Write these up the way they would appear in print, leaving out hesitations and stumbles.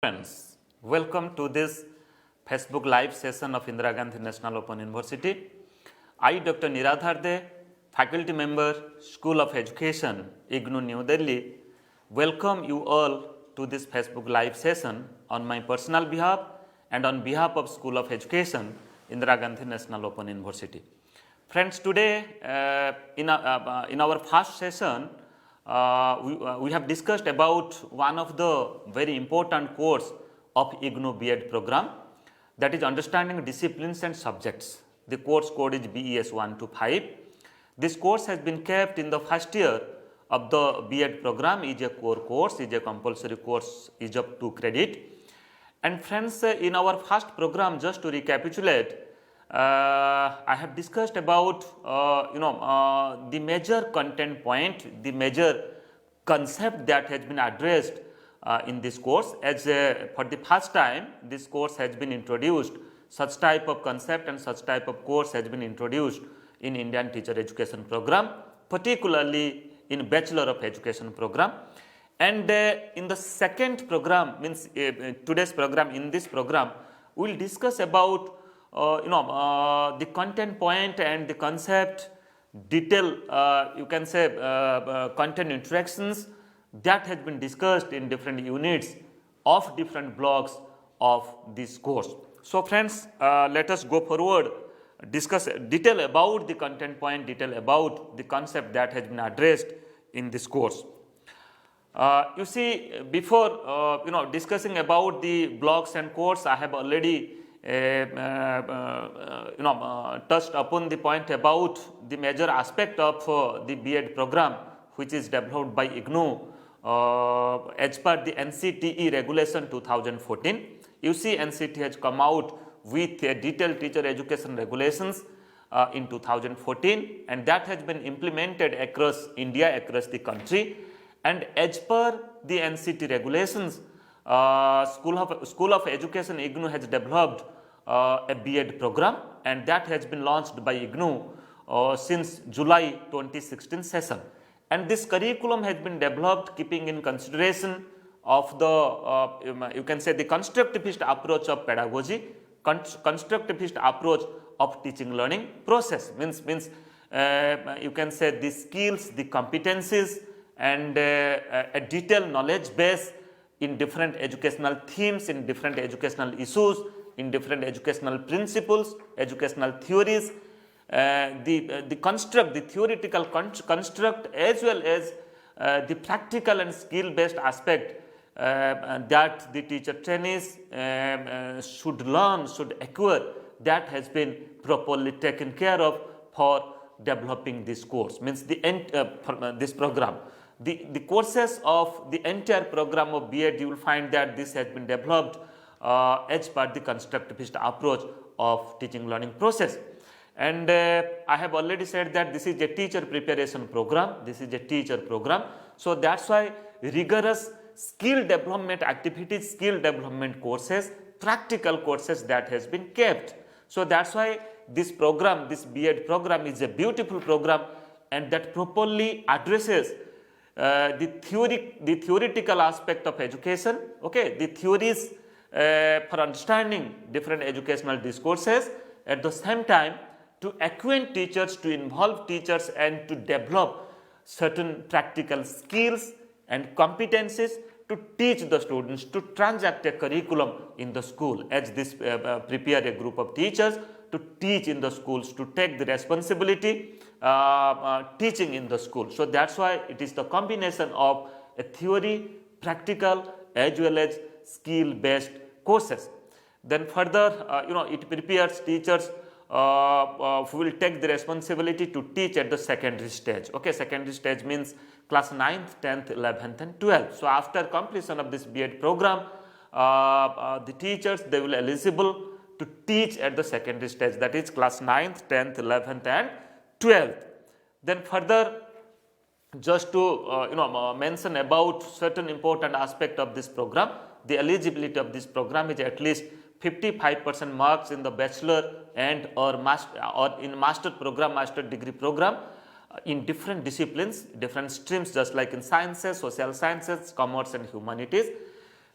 Friends, welcome to this Facebook live session of Indira Gandhi National Open University. I, Dr. Niradhar De, faculty member, School of Education, IGNOU New Delhi, welcome you all to this Facebook live session on my personal behalf and on behalf of School of Education, Indira Gandhi National Open University. Friends, today in our first session, we have discussed about one of the very important course of IGNOU B.Ed program, that is Understanding Disciplines and Subjects. The course code is BES 1 to 5. This course has been kept in the first year of the B.Ed program, is a core course, is a compulsory course, is of 2 credit. And friends, in our first program, just to recapitulate, I have discussed about the major content point, the major concept that has been addressed in this course. As for the first time, this course has been introduced, such type of concept and such type of course has been introduced in Indian teacher education program, particularly in Bachelor of Education program. And in the second program, means today's program, in this program, we will discuss about the content point and the concept, detail, you can say content interactions that has been discussed in different units of different blocks of this course. So friends, let us go forward, discuss detail about the content point, detail about the concept that has been addressed in this course. You see, before discussing about the blocks and course, I have already touched upon the point about the major aspect of the B.Ed program, which is developed by IGNOU as per the NCTE regulation 2014. You see, NCT has come out with a detailed teacher education regulations in 2014, and that has been implemented across India, across the country. And as per the NCT regulations, School of Education IGNOU has developed a B.Ed program, and that has been launched by IGNOU since July 2016 session. And this curriculum has been developed keeping in consideration of the you can say the constructivist approach of pedagogy, constructivist approach of teaching learning process, means you can say the skills, the competencies, and a detailed knowledge base in different educational themes, in different educational issues, in different educational principles, educational theories, the theoretical construct, as well as the practical and skill based aspect that the teacher trainees should learn, should acquire, that has been properly taken care of for developing this course, means this program. The courses of the entire program of B.Ed, you will find that this has been developed as per the constructivist approach of teaching learning process. And I have already said that this is a teacher preparation program, this is a teacher program. So that's why rigorous skill development activities, skill development courses, practical courses that has been kept. So that's why this program, this B.Ed program is a beautiful program, and that properly addresses the theoretical aspect of education, okay, the theories for understanding different educational discourses, at the same time to acquaint teachers, to involve teachers, and to develop certain practical skills and competencies to teach the students, to transact a curriculum in the school, as this prepare a group of teachers to teach in the schools, to take the responsibility teaching in the school. So that's why it is the combination of a theory, practical, as well as skill based courses. Then further, it prepares teachers who will take the responsibility to teach at the secondary stage. Okay, secondary stage means class 9th, 10th, 11th and 12th. So after completion of this B.Ed program, the teachers, they will eligible to teach at the secondary stage, that is class 9th, 10th, 11th and 12th. Then further, just to mention about certain important aspect of this program, the eligibility of this program is at least 55% marks in the bachelor and or in master program, master degree program in different disciplines, different streams, just like in sciences, social sciences, commerce and humanities.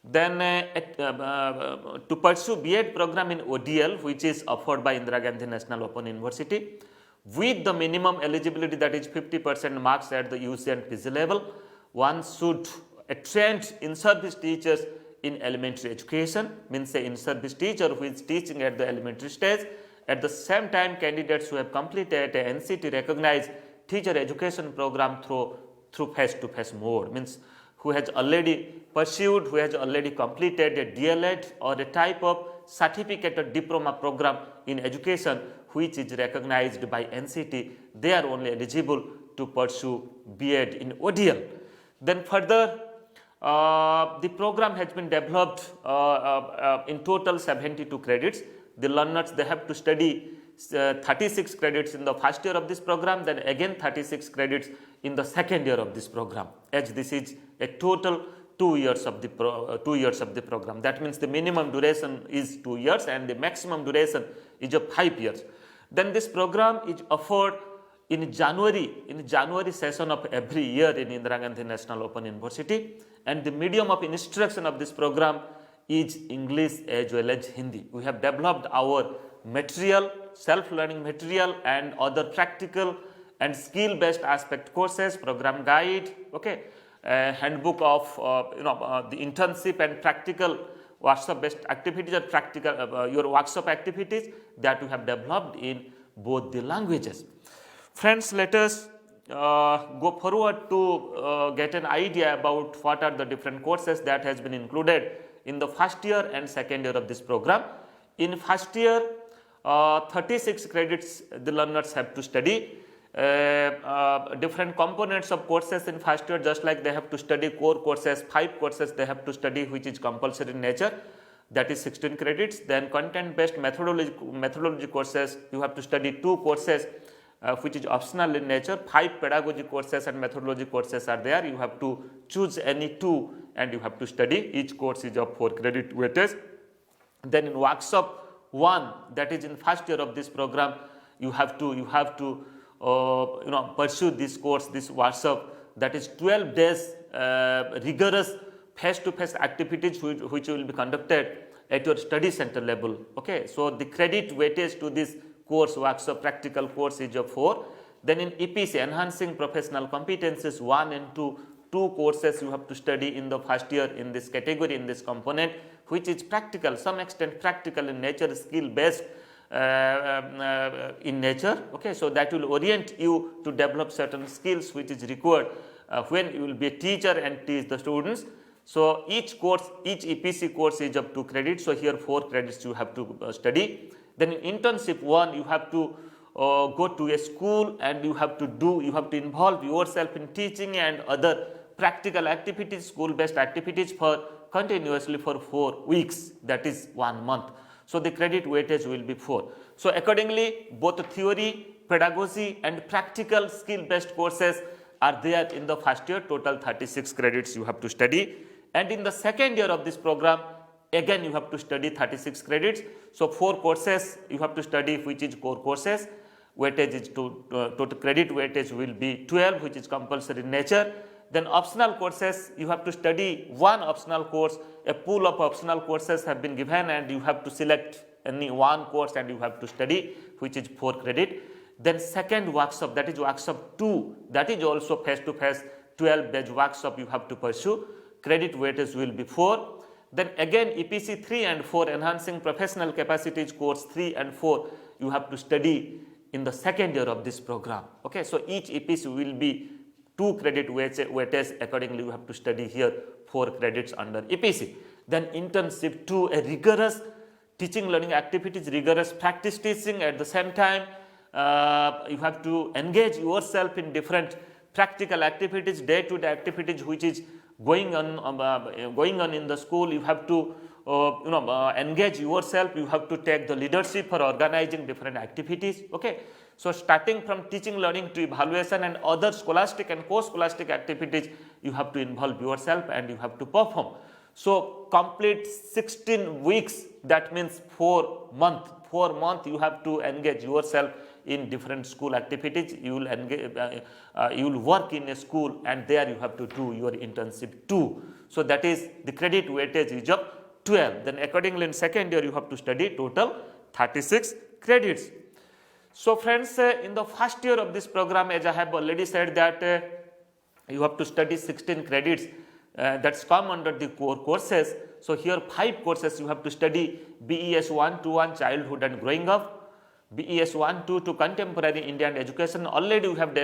Then to pursue B.Ed program in ODL, which is offered by Indira Gandhi National Open University, with the minimum eligibility, that is 50% marks at the UC and PG level, one should trained in-service teachers in elementary education, means a in-service teacher who is teaching at the elementary stage. At the same time, candidates who have completed a NCT recognized teacher education program through face-to-face mode, means who has already pursued, who has already completed a DLED or a type of certificate or diploma program in education which is recognized by NCT, they are only eligible to pursue B.Ed in ODL. Then further, the program has been developed in total 72 credits. The learners, they have to study 36 credits in the first year of this program, then again 36 credits in the second year of this program, as this is a total 2 years of the program. That means the minimum duration is 2 years and the maximum duration is of 5 years. Then this program is offered in January session of every year in Indira Gandhi National Open University, and the medium of instruction of this program is English as well as Hindi. We have developed our material, self-learning material and other practical and skill-based aspect courses, program guide, okay, handbook of the internship and practical workshop-based activities or practical your workshop activities that we have developed in both the languages. Friends, let us go forward to get an idea about what are the different courses that has been included in the first year and second year of this program. In first year, 36 credits the learners have to study. Different components of courses in first year, just like they have to study core courses, 5 courses they have to study which is compulsory in nature, that is 16 credits. Then content based methodology courses, you have to study 2 courses which is optional in nature. 5 pedagogy courses and methodology courses are there, you have to choose any 2 and you have to study. Each course is of 4 credit weightage. Then in workshop 1, that is in first year of this program, you have to pursue this course, this workshop, that is 12 days rigorous face-to-face activities which will be conducted at your study center level. Okay, so the credit weightage to this course, workshop practical course, is of 4. Then in EPC, enhancing professional competencies 1 and 2, 2 courses you have to study in the first year in this category, in this component, which is practical, some extent practical in nature, skill based in nature. Okay, so that will orient you to develop certain skills which is required when you will be a teacher and teach the students. So each course, each EPC course is of 2 credits. So here 4 credits you have to study. Then in internship 1, you have to go to a school and you have to involve yourself in teaching and other practical activities, school based activities for continuously for 4 weeks, that is 1 month. So the credit weightage will be 4. So accordingly, both theory, pedagogy and practical skill based courses are there in the first year. Total 36 credits you have to study, and in the second year of this program, again you have to study 36 credits. So 4 courses you have to study which is core courses. Weightage is total credit weightage will be 12, which is compulsory in nature. Then optional courses, you have to study 1 optional course. A pool of optional courses have been given and you have to select any 1 course and you have to study, which is 4 credit. Then second workshop, that is workshop 2, that is also face to face 12 days workshop you have to pursue. Credit weightage will be 4. Then again EPC 3 and 4, enhancing professional capacities course 3 and 4, you have to study in the second year of this program. Okay, so each EPC will be 2 credit weightage. Accordingly, you have to study here 4 credits under EPC. Then internship 2, a rigorous teaching learning activities, rigorous practice teaching. At the same time, you have to engage yourself in different practical activities, day-to-day activities which is going on in the school. You have to engage yourself. You have to take the leadership for organizing different activities. Okay, so starting from teaching learning to evaluation and other scholastic and co-scholastic activities, you have to involve yourself and you have to perform. So complete 16 weeks, that means 4 months. 4 months you have to engage yourself in different school activities. You will engage, you will work in a school, and there you have to do your internship too. So that is the credit weightage is of 12. Then accordingly in second year you have to study total 36 credits. So friends, in the first year of this program, as I have already said that you have to study 16 credits that's come under the core courses. So here 5 courses you have to study: BES 121 Childhood and Growing Up, BES 122 Contemporary Indian Education. Already we have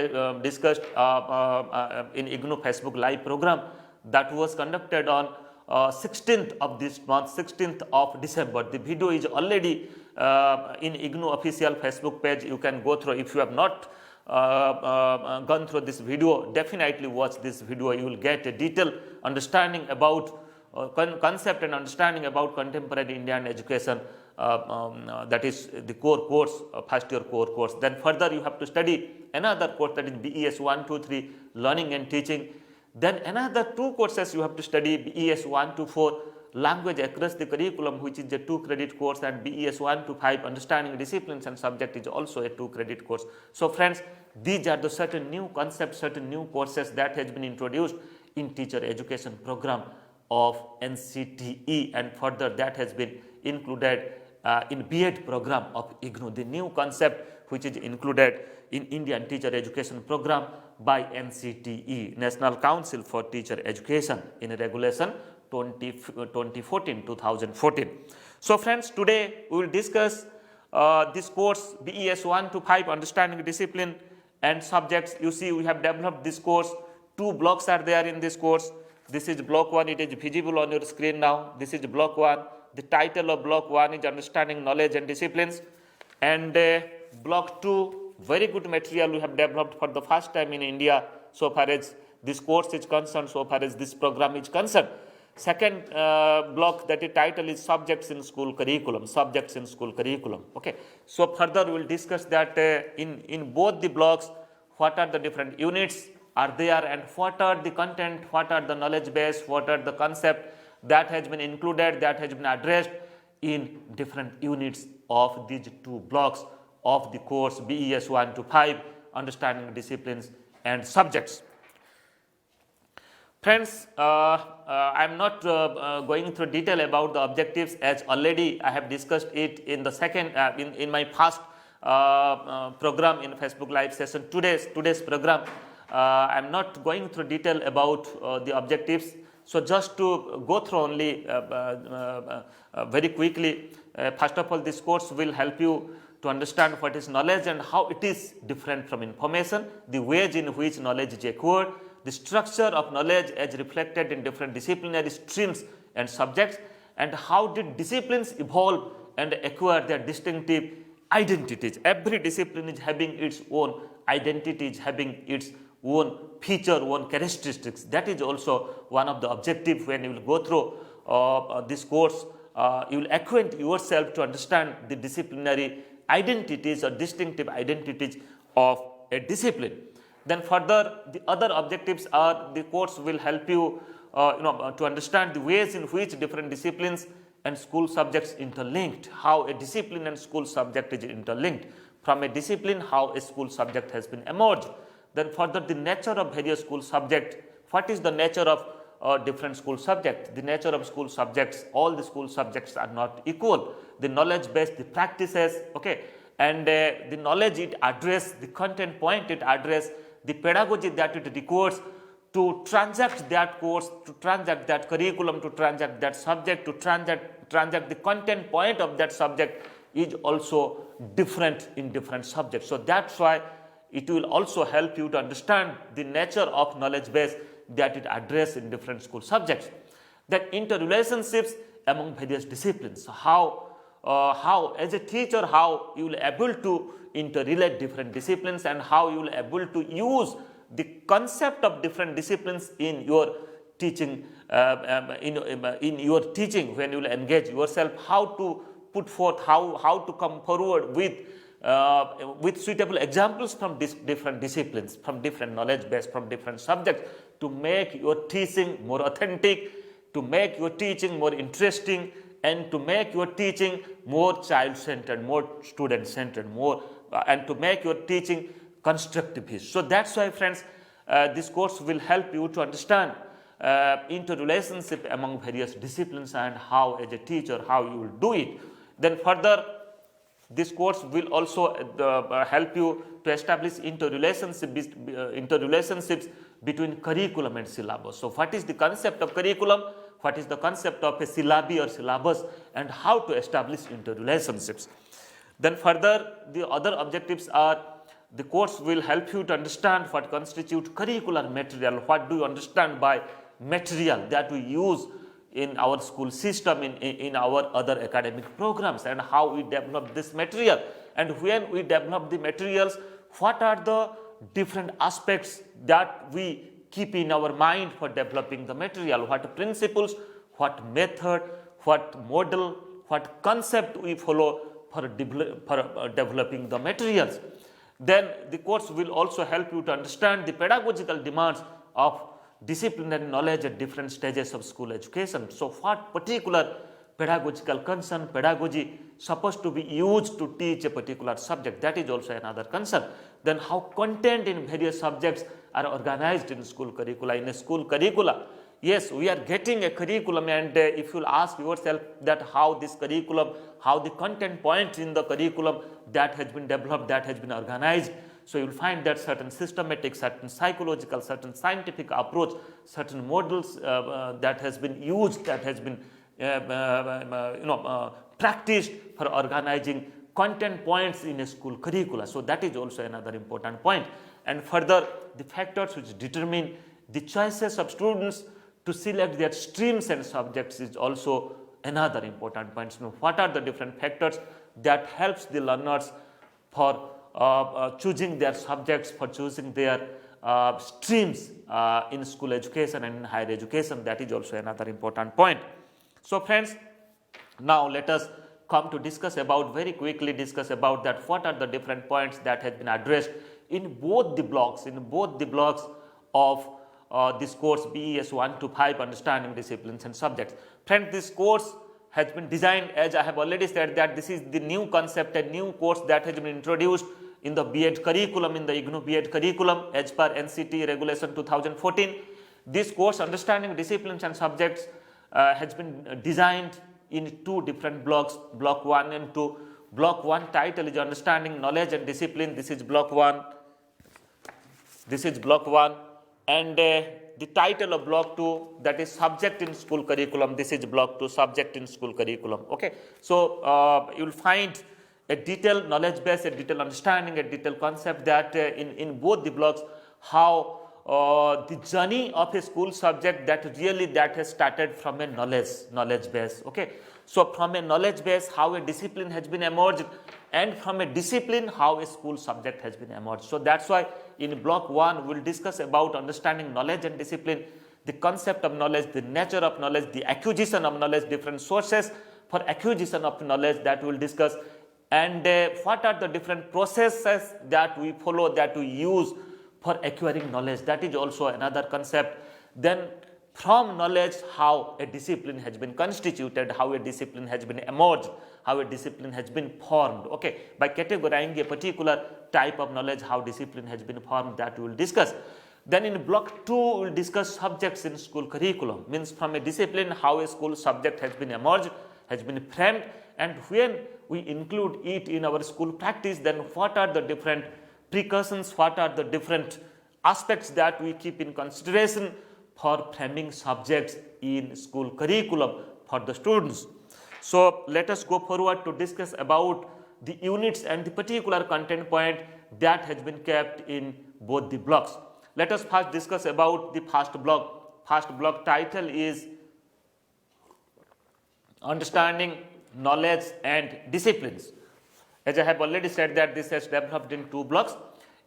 discussed in IGNOU Facebook Live program that was conducted on 16th of this month, 16th of December. The video is already in IGNOU official Facebook page. You can go through. If you have not gone through this video, definitely watch this video. You will get a detailed understanding about concept and understanding about contemporary Indian education. That is the core course, first year core course. Then further you have to study another course, that is BES 123 Learning and Teaching. Then another 2 courses you have to study: BES 124 Language Across the Curriculum, which is a 2 credit course, and BES 125 Understanding Disciplines and Subject is also a 2 credit course. So friends, these are the certain new concepts, certain new courses that has been introduced in teacher education program of NCTE, and further that has been included in B.Ed program of IGNOU, the new concept which is included in Indian teacher education program by NCTE, National Council for Teacher Education, in regulation 2014. So friends, today we will discuss this course BES 125 Understanding Discipline and Subjects. You see, we have developed this course. 2 blocks are there in this course. This is block 1, it is visible on your screen now. This is block 1. The title of block 1 is Understanding Knowledge and Disciplines, and block 2, very good material we have developed for the first time in India so far as this course is concerned, so far as this program is concerned. Second block, that is title is Subjects in School Curriculum, Subjects in School Curriculum. Okay. So further we will discuss that in both the blocks, what are the different units are there, and what are the content, what are the knowledge base, what are the concept that has been included, that has been addressed in different units of these 2 blocks of the course BES 125 Understanding Disciplines and Subjects. Friends, I am not going through detail about the objectives, as already I have discussed it in the second in my past program in Facebook Live session. Today's program, I am not going through detail about the objectives. So just to go through only very quickly, first of all, this course will help you to understand what is knowledge and how it is different from information, the ways in which knowledge is acquired, the structure of knowledge as reflected in different disciplinary streams and subjects, and how did disciplines evolve and acquire their distinctive identities. Every discipline is having its own identity, is having its own feature, own characteristics. That is also one of the objectives when you will go through this course. You will acquaint yourself to understand the disciplinary identities or distinctive identities of a discipline. Then further, the other objectives are the course will help you to understand the ways in which different disciplines and school subjects interlinked, how a discipline and school subject is interlinked, from a discipline how a school subject has been emerged. Then further, the nature of various school subjects, what is the nature of different school subjects, the nature of school subjects, all the school subjects are not equal, the knowledge base, the practices, okay, and the knowledge it address, the content point it address, the pedagogy that it requires to transact that course, to transact that curriculum, to transact that subject, to transact the content point of that subject is also different in different subjects. So that's why it will also help you to understand the nature of knowledge base that it address in different school subjects. Then interrelationships among various disciplines. So how as a teacher, how you will able to interrelate different disciplines, and how you will able to use the concept of different disciplines in your teaching, in your teaching when you will engage yourself, how to put forth, how to come forward with suitable examples from different disciplines, from different knowledge base, from different subjects, to make your teaching more authentic, to make your teaching more interesting, and to make your teaching more child-centered, more student-centered, more and to make your teaching constructivist. So that's why, friends, this course will help you to understand interrelationship among various disciplines and how as a teacher how you will do it. Then further, this course will also help you to establish interrelationships between curriculum and syllabus. So what is the concept of curriculum, what is the concept of a syllabi or syllabus, and how to establish interrelationships. Then further, the other objectives are the course will help you to understand what constitutes curricular material, what do you understand by material that we use in our school system, in our other academic programs, and how we develop this material. And when we develop the materials, what are the different aspects that we keep in our mind for developing the material, what principles, what method, what model, what concept we follow for developing the materials. Then the course will also help you to understand the pedagogical demands of disciplinary knowledge at different stages of school education. So what particular pedagogical concern, pedagogy supposed to be used to teach a particular subject, that is also another concern. Then how content in various subjects are organized in school curricula. In a school curricula, yes, we are getting a curriculum, and if you ask yourself that how this curriculum, how the content points in the curriculum that has been developed, that has been organized, so you will find that certain systematic, certain psychological, certain scientific approach, certain models that has been used, that has been practiced for organizing content points in a school curricula. So that is also another important point. And further, the factors which determine the choices of students to select their streams and subjects is also another important point. So what are the different factors that helps the learners for choosing their subjects, for choosing their streams in school education and in higher education? That is also another important point. So friends, now let us come to discuss about, very quickly discuss about that what are the different points that have been addressed in both the blocks, of this course BES 1 to 5, understanding disciplines and subjects. Friends, this course has been designed, as I have already said, that this is the new concept, a new course that has been introduced in the B.Ed curriculum, in the IGNOU B.Ed curriculum as per NCT regulation 2014. This course, understanding disciplines and subjects, has been designed in two different blocks, block 1 and 2. Block 1 title is understanding knowledge and discipline. This is block 1. This is block 1. And the title of block 2, that is subject in school curriculum. This is block 2, subject in school curriculum. Okay. So you will find a detailed knowledge base, a detailed understanding, a detailed concept that in both the blocks, how the journey of a school subject that has started from a knowledge base. Okay. So from a knowledge base, how a discipline has been emerged, and from a discipline, how a school subject has been emerged. So that's why in block 1 we'll discuss about understanding knowledge and discipline, the concept of knowledge, the nature of knowledge, the acquisition of knowledge, different sources for acquisition of knowledge that we'll discuss, and what are the different processes that we follow, that we use for acquiring knowledge. That is also another concept. Then from knowledge, how a discipline has been constituted, how a discipline has been emerged, how a discipline has been formed. Okay, by categorizing a particular type of knowledge, how discipline has been formed, that we will discuss. Then in block 2, we will discuss subjects in school curriculum, means from a discipline, how a school subject has been emerged, has been framed, and when we include it in our school practice, then what are the different precautions, what are the different aspects that we keep in consideration for framing subjects in school curriculum for the students. So let us go forward to discuss about the units and the particular content point that has been kept in both the blocks. Let us first discuss about the first block. First block title is understanding knowledge and disciplines. As I have already said that this has developed in two blocks.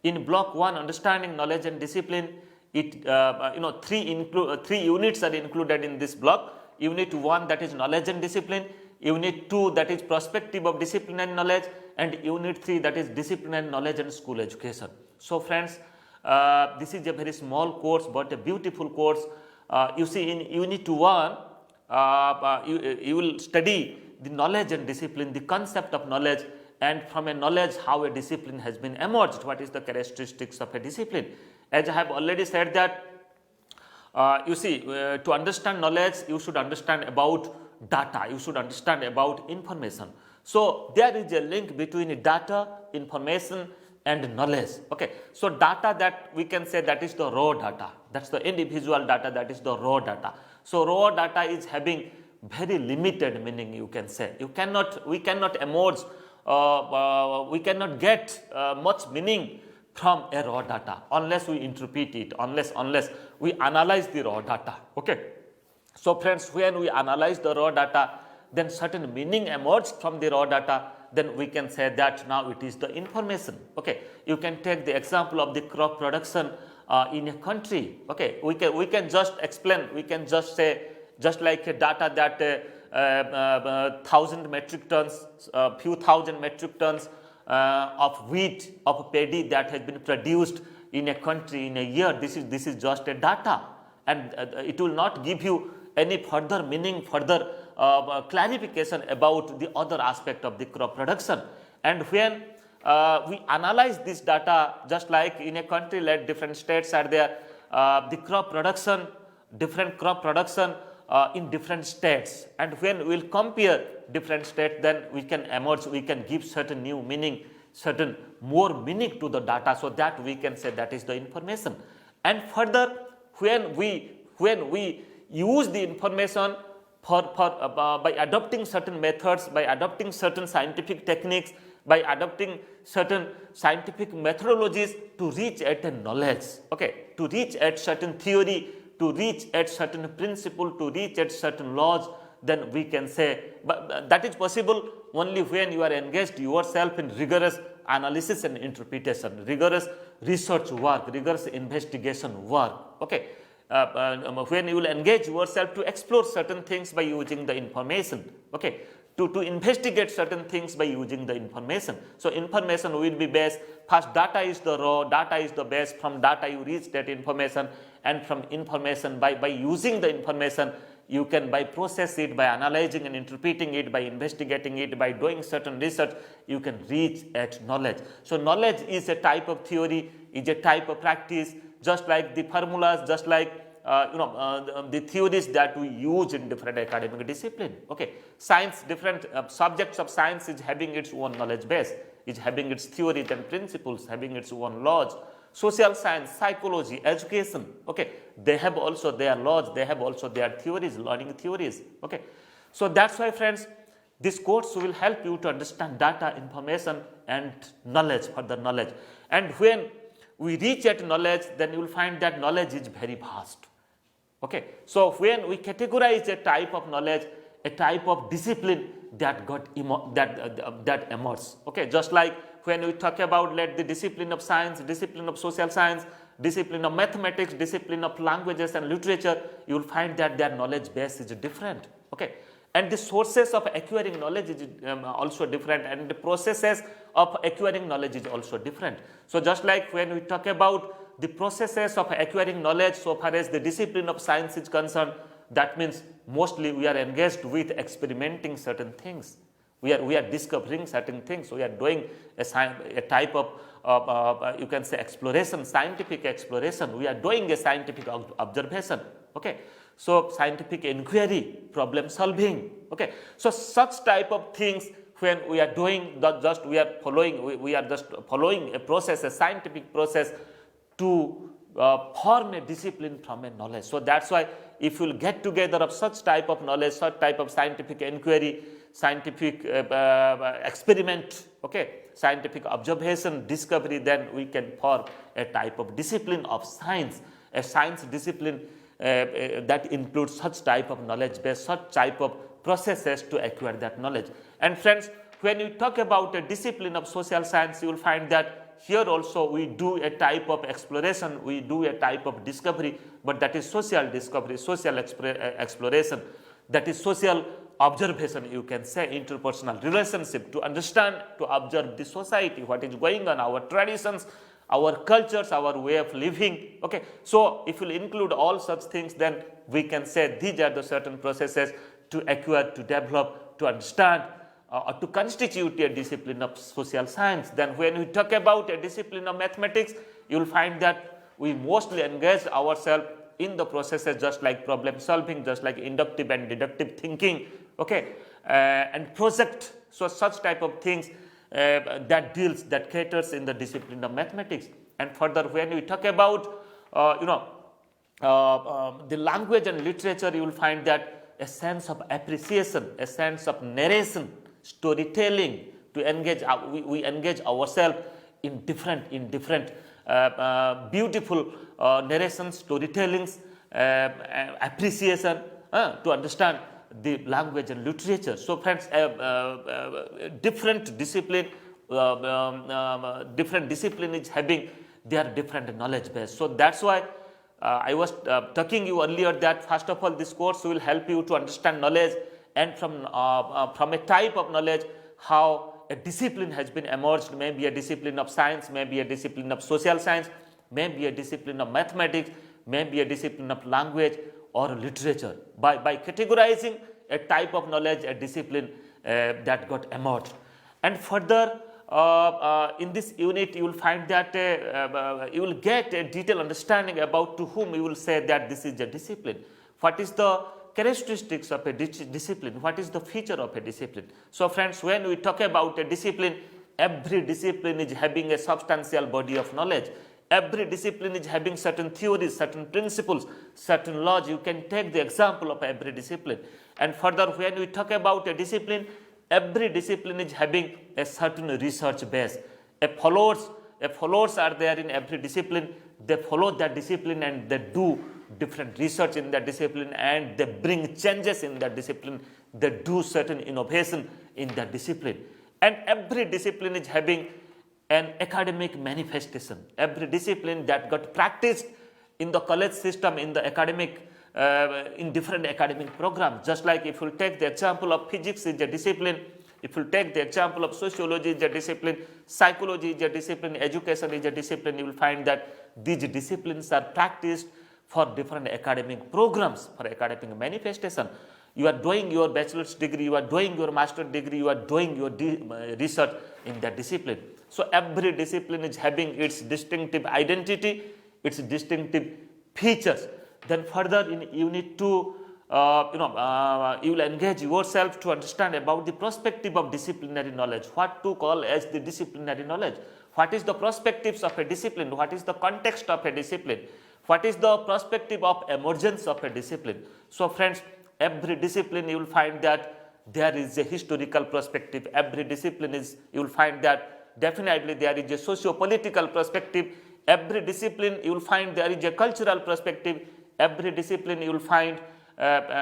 In block 1, understanding knowledge and discipline, three units are included in this block. Unit 1, that is knowledge and discipline. Unit 2, that is perspective of discipline and knowledge, and Unit 3, that is discipline and knowledge and school education. So friends, this is a very small course but a beautiful course. You see, in Unit 1, you will study the knowledge and discipline, the concept of knowledge and from a knowledge how a discipline has been emerged, what is the characteristics of a discipline. As I have already said that you see, to understand knowledge, you should understand about data, you should understand about information. So there is a link between data, information and knowledge. Okay, so data, that we can say that is the raw data, that's the individual data, that is the raw data. So raw data is having very limited meaning, you can say. We cannot emerge, we cannot get much meaning from a raw data unless we interpret it, unless we analyze the raw data. Okay, so friends, when we analyze the raw data, then certain meaning emerges from the raw data, then we can say that now it is the information. Okay, you can take the example of the crop production in a country. Okay, we can just explain, we can just say, just like a data that 1,000 metric tons, few thousand metric tons of wheat, of paddy that has been produced in a country in a year. This is just a data, and it will not give you any further meaning, further clarification about the other aspect of the crop production. And when we analyze this data, just like in a country, like different states are there, the crop production, different crop production in different states, and when we will compare different states, then we can emerge, we can give certain new meaning, certain more meaning to the data, so that we can say that is the information. And further, when we use the information by adopting certain methods, by adopting certain scientific techniques, by adopting certain scientific methodologies to reach at a knowledge, okay, to reach at certain theory, to reach at certain principle, to reach at certain laws, then we can say, but that is possible only when you are engaged yourself in rigorous analysis and interpretation, rigorous research work, rigorous investigation work. Okay, when you will engage yourself to explore certain things by using the information. Okay, to investigate certain things by using the information. So information will be based, first data is the raw, data is the base, from data you reach that information, and from information, by using the information, you can, by process it, by analyzing and interpreting it, by investigating it, by doing certain research, you can reach at knowledge. So knowledge is a type of theory, is a type of practice, just like the formulas, just like the theories that we use in different academic discipline. Okay, science, different subjects of science is having its own knowledge base, is having its theories and principles, having its own laws. Social science, psychology, education, okay, they have also their laws, they have also their theories, learning theories. Okay, so that's why, friends, this course will help you to understand data, information and knowledge, further knowledge. And when we reach at knowledge, then you will find that knowledge is very vast. Okay, so when we categorize a type of knowledge, a type of discipline that that emerges. Okay, just like when we talk about, let the discipline of science, discipline of social science, discipline of mathematics, discipline of languages and literature, you will find that their knowledge base is different. Okay, and the sources of acquiring knowledge is also different, and the processes of acquiring knowledge is also different. So just like when we talk about the processes of acquiring knowledge, so far as the discipline of science is concerned, that means mostly we are engaged with experimenting certain things. We are discovering certain things. We are doing a type of you can say exploration, scientific exploration. We are doing a scientific observation. Okay, so scientific inquiry, problem solving. Okay, so such type of things when we are doing, we are just following a process, a scientific process to form a discipline from a knowledge. So that's why if you will get together of such type of knowledge, such type of scientific inquiry, scientific experiment, okay, scientific observation, discovery, then we can form a type of discipline of science, a science discipline that includes such type of knowledge base, such type of processes to acquire that knowledge. And friends, when you talk about a discipline of social science, you will find that here also we do a type of exploration, we do a type of discovery, but that is social discovery, social exploration, that is social observation, you can say, interpersonal relationship, to understand, to observe the society, what is going on, our traditions, our cultures, our way of living. Okay, so if we include all such things, then we can say these are the certain processes to acquire, to develop, to understand or to constitute a discipline of social science. Then when we talk about a discipline of mathematics, you will find that we mostly engage ourselves in the processes just like problem solving, just like inductive and deductive thinking, okay, and project. So such type of things that caters in the discipline of mathematics. And further, when we talk about the language and literature, you will find that a sense of appreciation, a sense of narration, storytelling, to engage, we engage ourselves in different beautiful narrations, storytellings, appreciation, to understand the language and literature. So friends, different discipline is having their different knowledge base. So that's why I was talking you earlier that first of all this course will help you to understand knowledge, and from a type of knowledge how a discipline has been emerged, maybe a discipline of science, maybe a discipline of social science, maybe a discipline of mathematics, maybe a discipline of language or literature. By categorizing a type of knowledge, a discipline that got emerged. And further, in this unit you will find that you will get a detailed understanding about to whom you will say that this is a discipline. What is the characteristics of a discipline? What is the feature of a discipline? So friends, when we talk about a discipline, every discipline is having a substantial body of knowledge. Every discipline is having certain theories, certain principles, certain laws. You can take the example of every discipline. And further, when we talk about a discipline, every discipline is having a certain research base. A followers are there in every discipline. They follow that discipline and they do different research in that discipline, and they bring changes in that discipline. They do certain innovation in that discipline. And every discipline is having an academic manifestation. Every discipline that got practiced in the college system, in the academic, in different academic programs. Just like if you take the example of physics is a discipline, if you take the example of sociology is a discipline, psychology is a discipline, education is a discipline, you will find that these disciplines are practiced for different academic programs, for academic manifestation. You are doing your bachelor's degree, you are doing your master's degree, you are doing your research in that discipline. So every discipline is having its distinctive identity, its distinctive features. Then further in unit 2, you will engage yourself to understand about the perspective of disciplinary knowledge. What to call as the disciplinary knowledge? What is the perspectives of a discipline? What is the context of a discipline? What is the perspective of emergence of a discipline? So friends, every discipline you will find that there is a historical perspective. Every discipline is, you will find that definitely there is a socio-political perspective. Every discipline you will find there is a cultural perspective. Every discipline you will find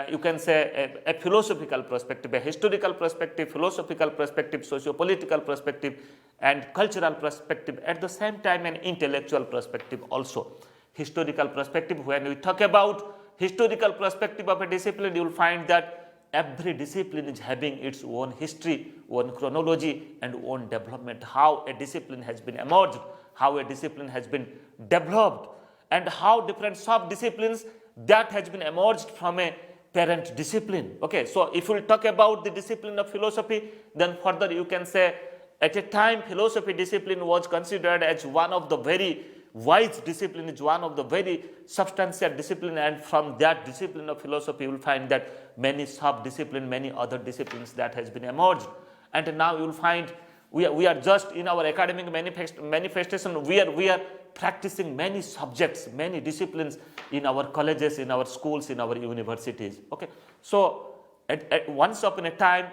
you can say a philosophical perspective, a historical perspective, philosophical perspective, socio-political perspective, and cultural perspective. At the same time, an intellectual perspective also. Historical perspective, when we talk about historical perspective of a discipline, you will find that every discipline is having its own history, own chronology, and own development. How a discipline has been emerged, how a discipline has been developed, and how different sub-disciplines that has been emerged from a parent discipline. Okay, so if we talk about the discipline of philosophy, then further you can say at a time philosophy discipline was considered as one of the very wise discipline, is one of the very substantial discipline, and from that discipline of philosophy you will find that many sub-discipline, many other disciplines that has been emerged. And now you will find we are just in our academic manifestation, we are practicing many subjects, many disciplines in our colleges, in our schools, in our universities. Okay, so at once upon a time,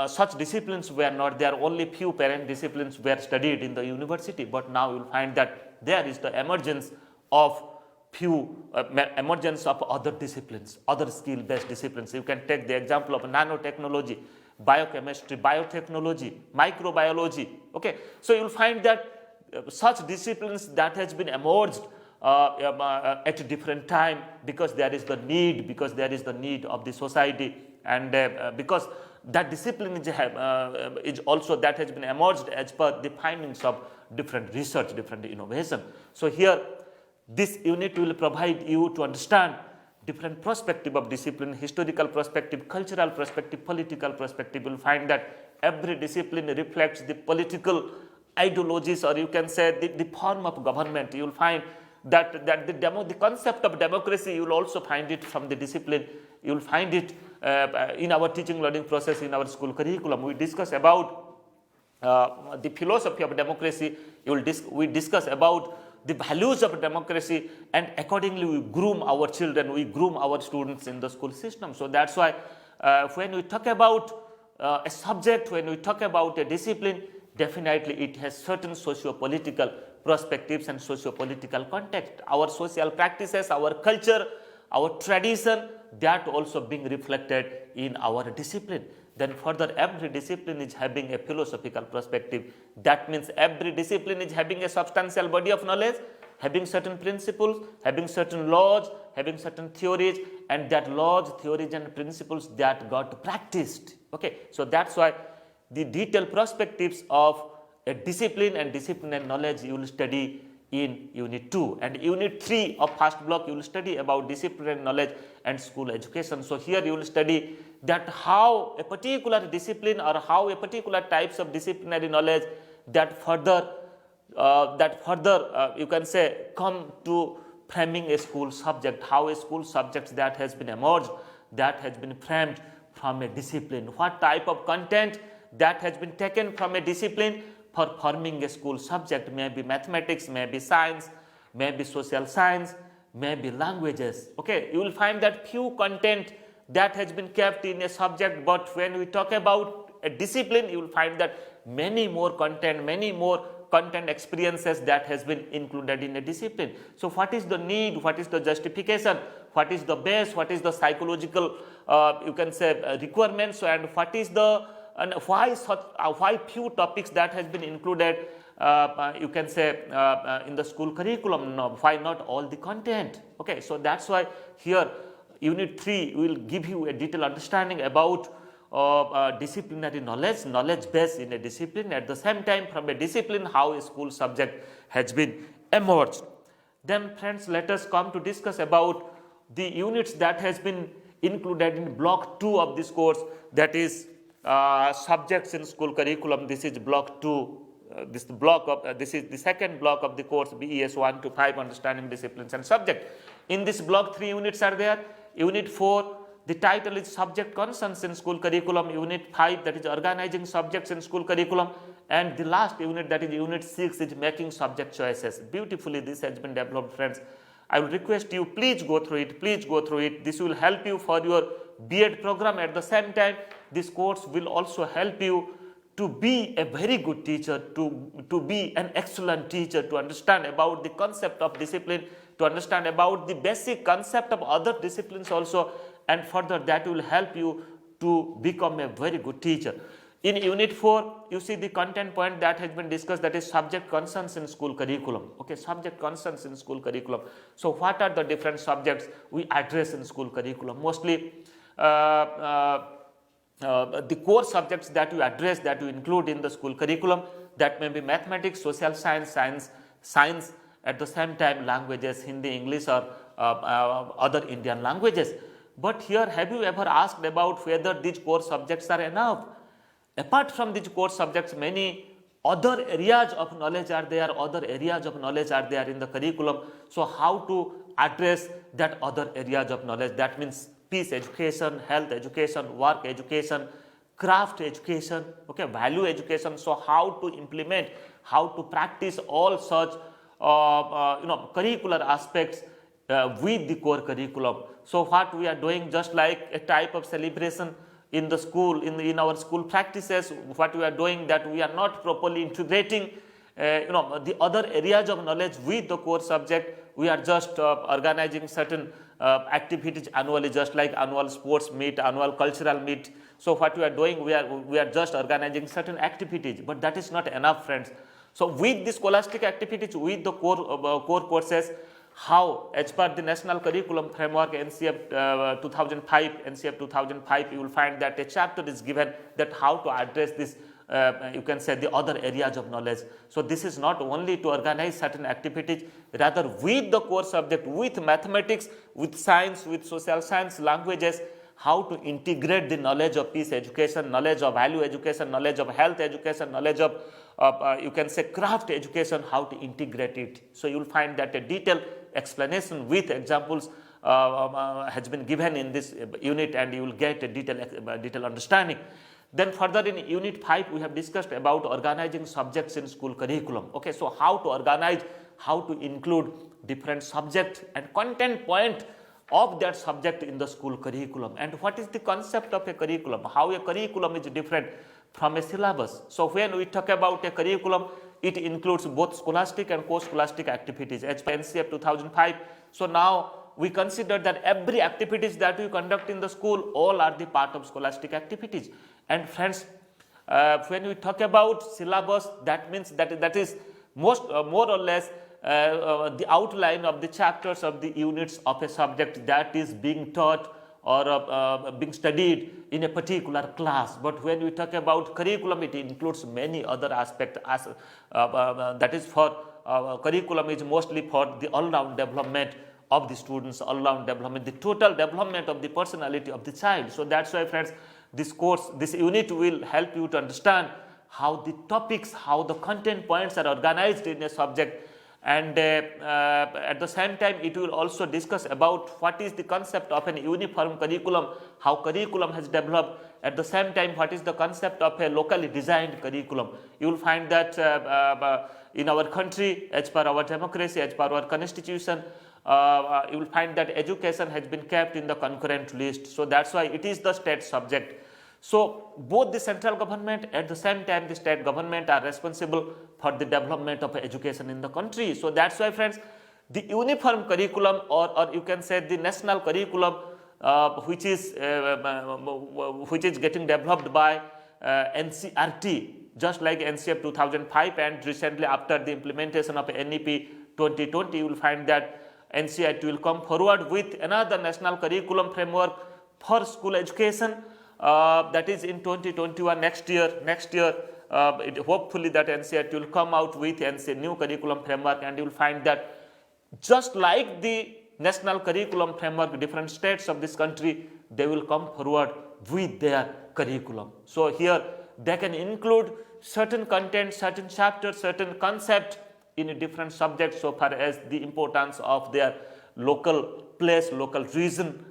such disciplines were not there. Only few parent disciplines were studied in the university, but now you will find that there is the emergence of other disciplines, other skill-based disciplines. You can take the example of nanotechnology, biochemistry, biotechnology, microbiology. Okay, so you will find that such disciplines that has been emerged at a different time, because there is the need of the society, and because that discipline is also that has been emerged as per the findings of different research, different innovation. So here this unit will provide you to understand different perspective of discipline, historical perspective, cultural perspective, political perspective. You will find that every discipline reflects the political ideologies, or you can say the form of government. You will find that the concept of democracy, you will also find it from the discipline. You will find it in our teaching learning process, in our school curriculum. We discuss about the philosophy of democracy. We discuss about the values of democracy, and accordingly we groom our children, we groom our students in the school system. So that's why when we talk about a subject, when we talk about a discipline, definitely it has certain socio-political perspectives and socio-political context. Our social practices, our culture, our tradition, that also being reflected in our discipline. Then further, every discipline is having a philosophical perspective. That means every discipline is having a substantial body of knowledge, having certain principles, having certain laws, having certain theories, and that laws, theories and principles that got practiced. Okay, so that's why the detailed perspectives of a discipline and disciplinary knowledge you will study in Unit 2. And Unit 3 of first block, you will study about disciplinary knowledge and school education. So here you will study that how a particular discipline or how a particular types of disciplinary knowledge that further you can say come to framing a school subject, how a school subject that has been emerged, that has been framed from a discipline, what type of content that has been taken from a discipline for forming a school subject, maybe mathematics, maybe science, maybe social science, maybe languages. Okay, you will find that few content that has been kept in a subject, but when we talk about a discipline, you will find that many more content experiences that has been included in a discipline. So what is the need, what is the justification, what is the base, what is the psychological you can say requirements, and what is the and why few topics that has been included you can say in the school curriculum, no, why not all the content. Okay, so that's why here Unit 3 will give you a detailed understanding about disciplinary knowledge base in a discipline, at the same time from a discipline how a school subject has been emerged. Then friends, let us come to discuss about the units that has been included in block 2 of this course, that is subjects in school curriculum. This is block 2. This is the second block of the course, BES 1 to 5, understanding disciplines and subject. In this block 3 units are there. Unit 4, the title is subject concerns in school curriculum. Unit 5, that is organizing subjects in school curriculum, and the last unit, that is unit 6, is making subject choices. Beautifully this has been developed, friends. I will request you, please go through it. This will help you for your B.Ed program. At the same time, this course will also help you to be a very good teacher, to be an excellent teacher, to understand about the concept of discipline, to understand about the basic concept of other disciplines also, and further that will help you to become a very good teacher. In Unit 4, you see the content point that has been discussed, that is subject concerns in school curriculum. Okay, subject concerns in school curriculum. So what are the different subjects we address in school curriculum? Mostly the core subjects that you address, that you include in the school curriculum, that may be mathematics, social science, science, at the same time languages, Hindi, English, or other Indian languages. But here, have you ever asked about whether these core subjects are enough? Apart from these core subjects, many other areas of knowledge are there, in the curriculum. So how to address that other areas of knowledge? That means peace education, health education, work education, craft education, okay, value education. So how to implement, how to practice all such curricular aspects with the core curriculum. So what we are doing, just like a type of celebration in the school, in our school practices, what we are doing, that we are not properly integrating the other areas of knowledge with the core subject. We are just organizing certain activities annually, just like annual sports meet, annual cultural meet. So what we are doing, we are just organizing certain activities, but that is not enough, friends. So with the scholastic activities, with the core courses, how, as per the National Curriculum Framework NCF 2005, you will find that a chapter is given that how to address this you can say the other areas of knowledge. So this is not only to organize certain activities, rather with the core subject, with mathematics, with science, with social science, languages, how to integrate the knowledge of peace education, knowledge of value education, knowledge of health education, knowledge of you can say craft education, how to integrate it. So you will find that a detailed explanation with examples has been given in this unit, and you will get a detailed understanding. Then further in unit 5 we have discussed about organizing subjects in school curriculum. Okay, so how to organize, how to include different subjects and content point of that subject in the school curriculum, and what is the concept of a curriculum, how a curriculum is different from a syllabus. So when we talk about a curriculum, it includes both scholastic and co-scholastic activities as per NCF 2005. So now we consider that every activities that we conduct in the school, all are the part of scholastic activities. And friends, when we talk about syllabus, that means that is more or less the outline of the chapters of the units of a subject that is being taught or being studied in a particular class. But when we talk about curriculum, it includes many other aspects, as that is for curriculum is mostly for the all-round development of the students, all-round development, the total development of the personality of the child. So that's why, friends, this course, this unit will help you to understand how the topics, how the content points are organized in a subject, and at the same time it will also discuss about what is the concept of an uniform curriculum, how curriculum has developed. At the same time, what is the concept of a locally designed curriculum. You will find that in our country, as per our democracy, as per our constitution, you will find that education has been kept in the concurrent list. So that's why it is the state subject. So both the central government, at the same time the state government, are responsible for the development of education in the country. So that's why, friends, the uniform curriculum, or you can say the national curriculum, which is getting developed by NCRT, just like NCF 2005, and recently after the implementation of NEP 2020, you will find that NCRT will come forward with another national curriculum framework for school education. That is in 2021, next year, hopefully that NCRT will come out with a new curriculum framework, and you will find that just like the national curriculum framework, different states of this country, they will come forward with their curriculum. So here they can include certain content, certain chapters, certain concept in a different subject, so far as the importance of their local place, local region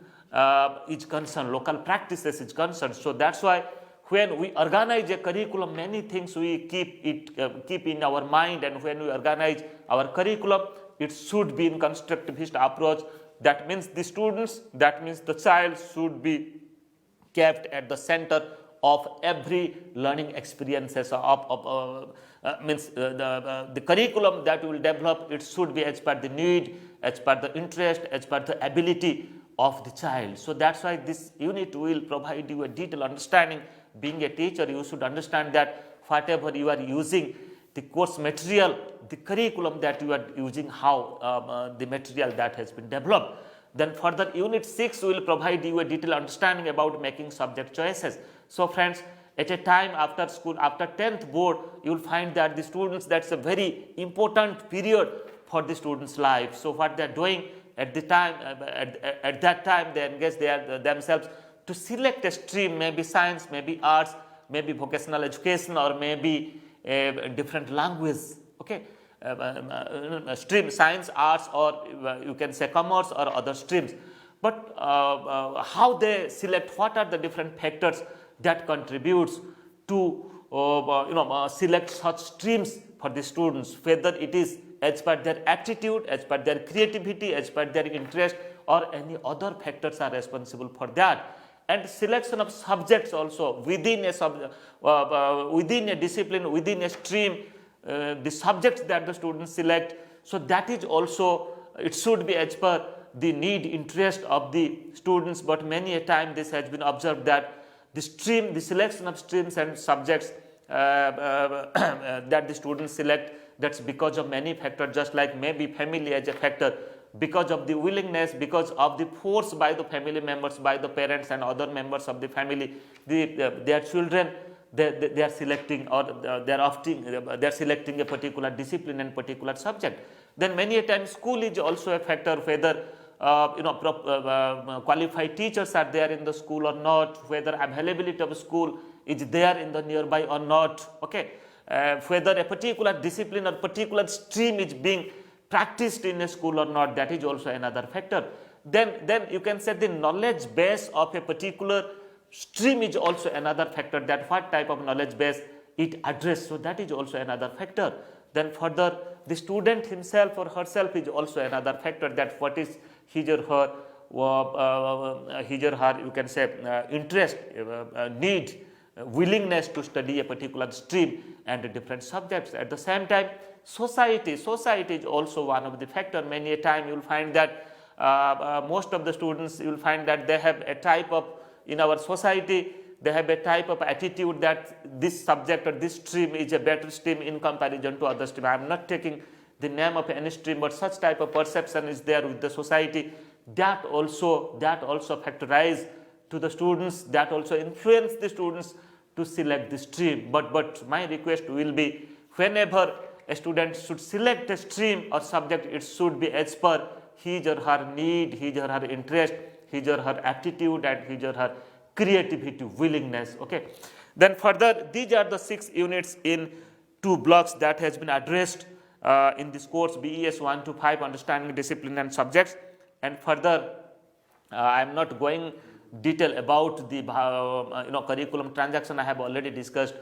is concerned, local practices is concerned. So that's why when we organize a curriculum, many things we keep in our mind, and when we organize our curriculum, it should be in constructivist approach. That means the students, that means the child should be kept at the center of every learning experiences the curriculum that we will develop. It should be as per the need, as per the interest, as per the ability of the child. So that's why this unit will provide you a detailed understanding. Being a teacher, you should understand that whatever you are using, the course material, the curriculum that you are using, how the material that has been developed. Then further, unit 6 will provide you a detailed understanding about making subject choices. So friends, at a time after school, after 10th board, you will find that the students, that's a very important period for the students' life. So what they are doing at the time, at that time, they engage themselves to select a stream, maybe science, maybe arts, maybe vocational education, or maybe a different language. Okay, stream, science, arts, or you can say commerce or other streams. But how they select, what are the different factors that contributes to select such streams for the students, whether it is as per their aptitude, as per their creativity, as per their interest, or any other factors are responsible for that. And selection of subjects also within a discipline, within a stream, the subjects that the students select. So that is also, it should be as per the need, interest of the students. But many a time this has been observed that the selection of streams and subjects that the students select, that's because of many factors, just like maybe family as a factor, because of the willingness, because of the force by the family members, by the parents and other members of the family, their children they are selecting, or they are selecting a particular discipline and particular subject. Then many a times school is also a factor, whether qualified teachers are there in the school or not, whether availability of school is there in the nearby or not, okay, whether a particular discipline or particular stream is being practiced in a school or not, that is also another factor. Then you can say the knowledge base of a particular stream is also another factor, that what type of knowledge base it addresses, so that is also another factor. Then further, the student himself or herself is also another factor, that what is his or her you can say interest, need, willingness to study a particular stream and different subjects. At the same time, society is also one of the factor. Many a time you will find that most of the students, you will find that they have a type of, in our society, they have a type of attitude that this subject or this stream is a better stream in comparison to other stream. I am not taking the name of any stream, but such type of perception is there with the society. That also factorize to the students, that also influence the students to select the stream. But my request will be, whenever a student should select a stream or subject, it should be as per his or her need, his or her interest, his or her aptitude, and his or her creativity, willingness. Okay. Then further, these are the 6 units in 2 blocks that has been addressed in this course, BES 1 to 5, understanding discipline and subjects. And further, I am not going detail about the curriculum transaction. I have already discussed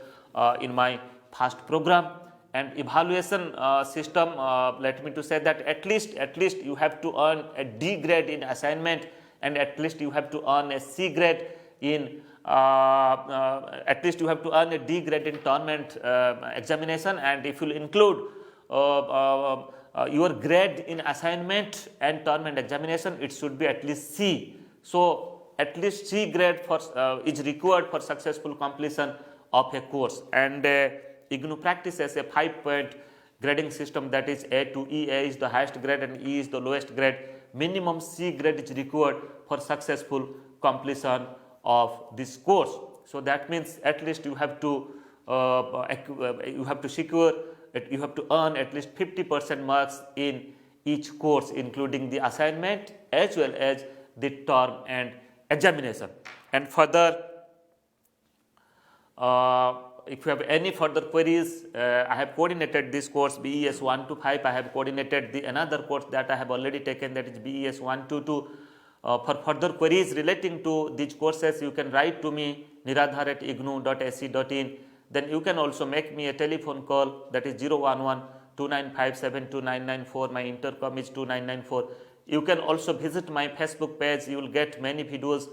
in my past program. And evaluation system, let me to say that at least you have to earn a D grade in assignment, and at least you have to earn a C grade in at least you have to earn a D grade in tournament examination. And if you include your grade in assignment and tournament examination, it should be at least C. So at least C grade is required for successful completion of a course. And IGNOU practices a 5-point grading system, that is A to E. A is the highest grade and E is the lowest grade. Minimum C grade is required for successful completion of this course. So that means at least you have to secure, you have to earn at least 50% marks in each course, including the assignment as well as the term and examination. And further, if you have any further queries, I have coordinated this course BES 1 to 5. I have coordinated the another course that I have already taken, that is BES 1 to 2. For further queries relating to these courses, you can write to me niradhar@ignou.ac.in. Then you can also make me a telephone call, that is 011-2957-2994. My intercom is 2994. You can also visit my Facebook page. You will get many videos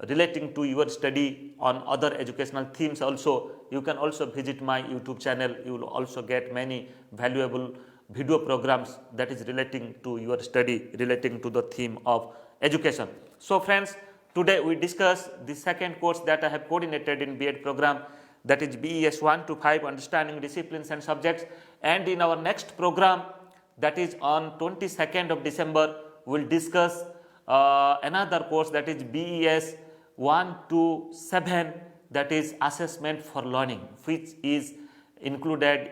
relating to your study on other educational themes also. You can also visit my YouTube channel. You will also get many valuable video programs that is relating to your study, relating to the theme of education. So friends, today we discuss the second course that I have coordinated in B.Ed program, that is BES 1 to 5, understanding disciplines and subjects. And in our next program, that is on 22nd of December, we will discuss another course, that is BES 1 to 7, that is assessment for learning, which is included,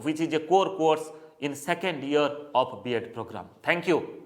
which is a core course in second year of B.Ed program. Thank you.